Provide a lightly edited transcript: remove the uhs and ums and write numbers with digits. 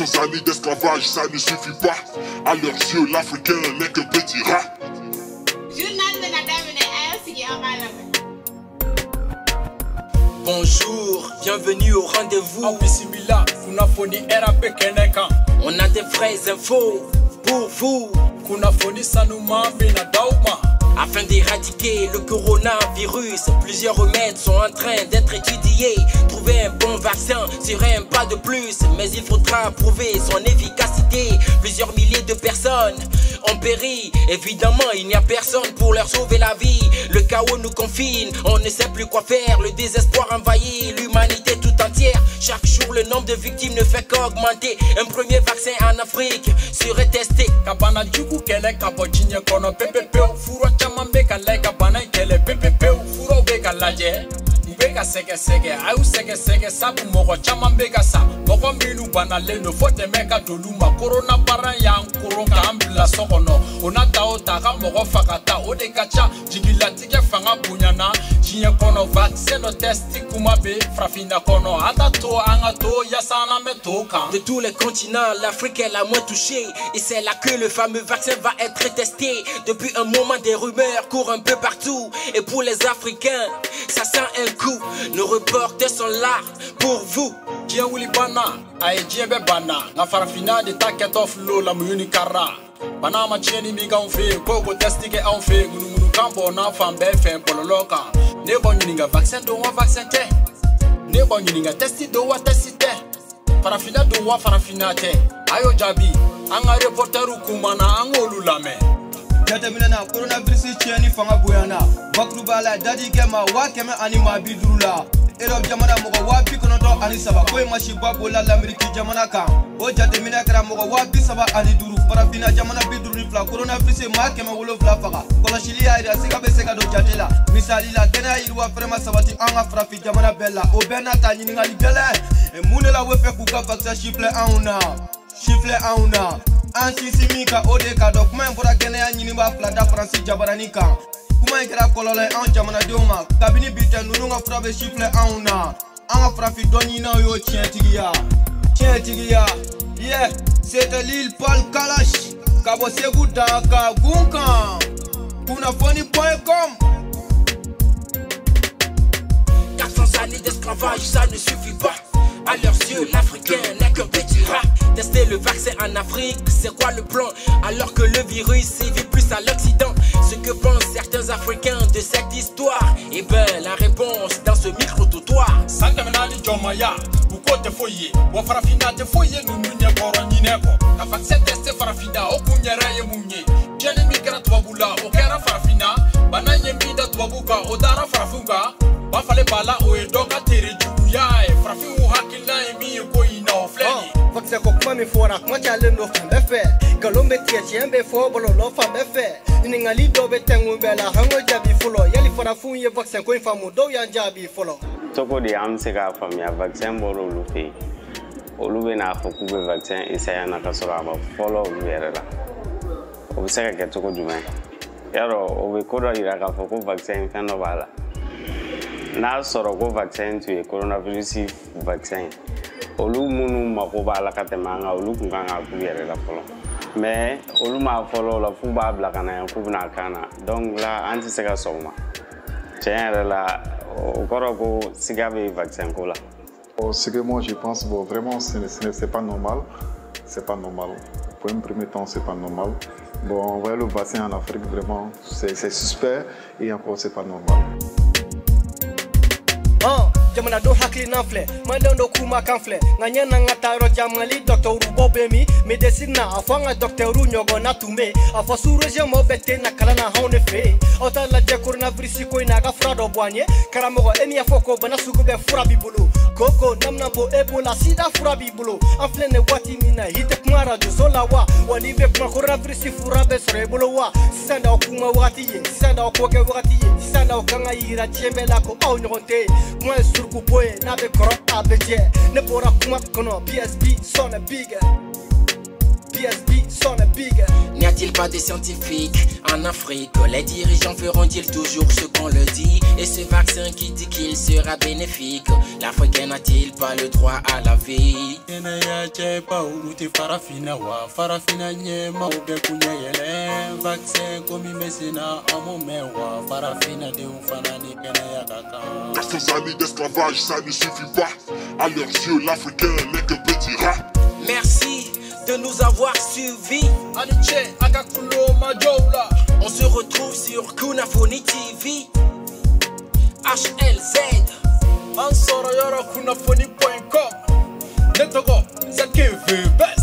400 années d'esclavage, ça ne suffit pas. À leurs yeux, l'Africain n'est qu'un petit rat. Bonjour, bienvenue au rendez-vous. On a des vraies infos pour vous. Afin d'éradiquer le coronavirus, plusieurs remèdes sont en train d'être étudiés. Trouver un bon vaccin serait un pas de plus, mais il faudra prouver son efficacité. Plusieurs milliers de personnes ont péri. Évidemment, il n'y a personne pour leur sauver la vie. Le chaos nous confine, on ne sait plus quoi faire. Le désespoir envahit l'humanité tout entière. Chaque jour, le nombre de victimes ne fait qu'augmenter. Un premier vaccin en Afrique serait testé. Beka sege sege, ayu sege sege sabu mogo chaman beka sa. Mogo minu banale no fote meka doluma. Corona bara yang koronga ambila sokono. Onata otaka mogo fakata ode kacha. Jigila tike fanga bunyana. Jinye kono vaccin no testi kumabe frafina kono. Atato angato yasana metoka. De tous les continents, l'Afrique est la moins touchée. Et c'est là que le fameux vaccin va être testé. Depuis un moment, des rumeurs courent un peu partout. Et pour les Africains, ça sent un coup. Nos reporters sont là pour vous. Dia wuli bana, aye dia be bana. Na farafina de taket of lo la muyuni kara. Bana ma cheni mi ga onfe, koko testi ke onfe. Munu kambo na fambe fe pololoka. Ne bon yuninga vaccin do wa vaccin te. Ne bon yuninga testi do wa testi te. Farafina do wa farafina te. Ayo jabi, anga reporteru kumana angolu lame. Jatamina na coronavirus cheni fanga boyana. Bakrubala dadi kema wa kema anima bidurula. Europe jamana mogo wa bi konoto ani saba ko ma shiba bola l'Amérique jamana kan. O jatamina kara mogo wa bi saba ani duru. Parafina jamana biduru ni fla coronavirus ma kema wolo fla faga. Kola shili ya ida sika be seka do jatela. Misali la kena irwa frema sabati anga frafi jamana bella. O bena ta nyini ngali gele. E munela we fe ku ka vaccin chiffle auna. Chiffle auna. Ansi simika ode ka document pour gagner un minimum plata France jabaranika. Kuma ikra kolole an jamana dioma. Kabini biten nunu nga frappe chiffle auna. Anga frafi doni na yo tientigia. Tientigia. Yeah, c'était l'île Paul Kalash. Kabo Segou Daka Gunkan. Kunafoni.com. 400 années d'esclavage, ça ne suffit pas. À leurs yeux, l'Africain n'est qu'un petit rat. Tester le vaccin en Afrique, c'est quoi le plan? Alors que le virus sévit plus à l'Occident. Ce que pensent certains Africains de cette histoire? Eh ben, la réponse dans ce micro-trottoir. Sangamani Jomaya, Buko te foye, Wafarafina te foye, Numunye Boroniko. La vaccin testé Farafina, Okunyere Munye. Jenny Mikra Twabula, Okera Farafina, Bananye Mida Twabuka, Odara Farafuga, Bafale Bala, Oedoka Tere Juya, Frafi Hakila et Mi Koina Fleni. Vaccin kokuma mi fora, kuma chale no fambe fe. Kalombe tie be fo bolo no fambe fe. Ningali do be tengu bela hango jabi fulo. Yali fora fu ye vaccin ko infamu do ya jabi fulo. Toko di am se ka famia vaccin bolo lu fe. Olu be na fo ku be vaccin isaya na kasora ba follow lu yere la. O se ka ke toko jume. Yaro o be ko do ira ka fo ku vaccin fe no bala. Na soro ko vaccin tu e coronavirus vaccin. Olu munu mako ba la katemanga olu kunganga ku yere la folo. Mais olu ma folo la fu ba bla kana ku na kana. Donc la anti se ka soma. Tiens la au corpo sigabe vaccin ko la. Ce que moi je pense, bon, vraiment, c'est pas normal. C'est pas normal. Pour un premier temps, c'est pas normal. Bon, envoyer le vaccin en Afrique, vraiment, c'est suspect et encore, c'est pas normal. Jamana do hakli nafle, malondo kuma kanfle. Nganya na ngataro jamali Dr. Rubobemi, medicina afanga Dr. Runyogo natume. Afasuru jamo bete na kala na haune fe. Ota la je coronavirus ko ina ga frado boanye. Karamogo emi afoko bana sugube furabi bulu. Koko namna bo ebola sida furabi bulu. Afle ne wati mina hite kumara do solawa. Walibe kuma coronavirus furabe sore bulu wa. Sanda okuma wati ye, sanda okoke wati ye, sanda okanga ira chembela ko au nyote. Kuma Kuboye na be koro abeje ne bora kuma kono PSB sona bigger PTSD sonne big. N'y a-t-il pas des scientifiques en Afrique? Les dirigeants feront-ils toujours ce qu'on le dit? Et ce vaccin qui dit qu'il sera bénéfique, l'Africain n'a-t-il pas le droit à la vie? Car ces années d'esclavage, ça ne suffit pas. À leurs yeux, l'Africain n'est qu'un petit rat. Merci de nous avoir suivis. On se retrouve sur Kunafoni TV. HLZ Ansoro yoro kunafoni.com. Netogo, ça qui veut.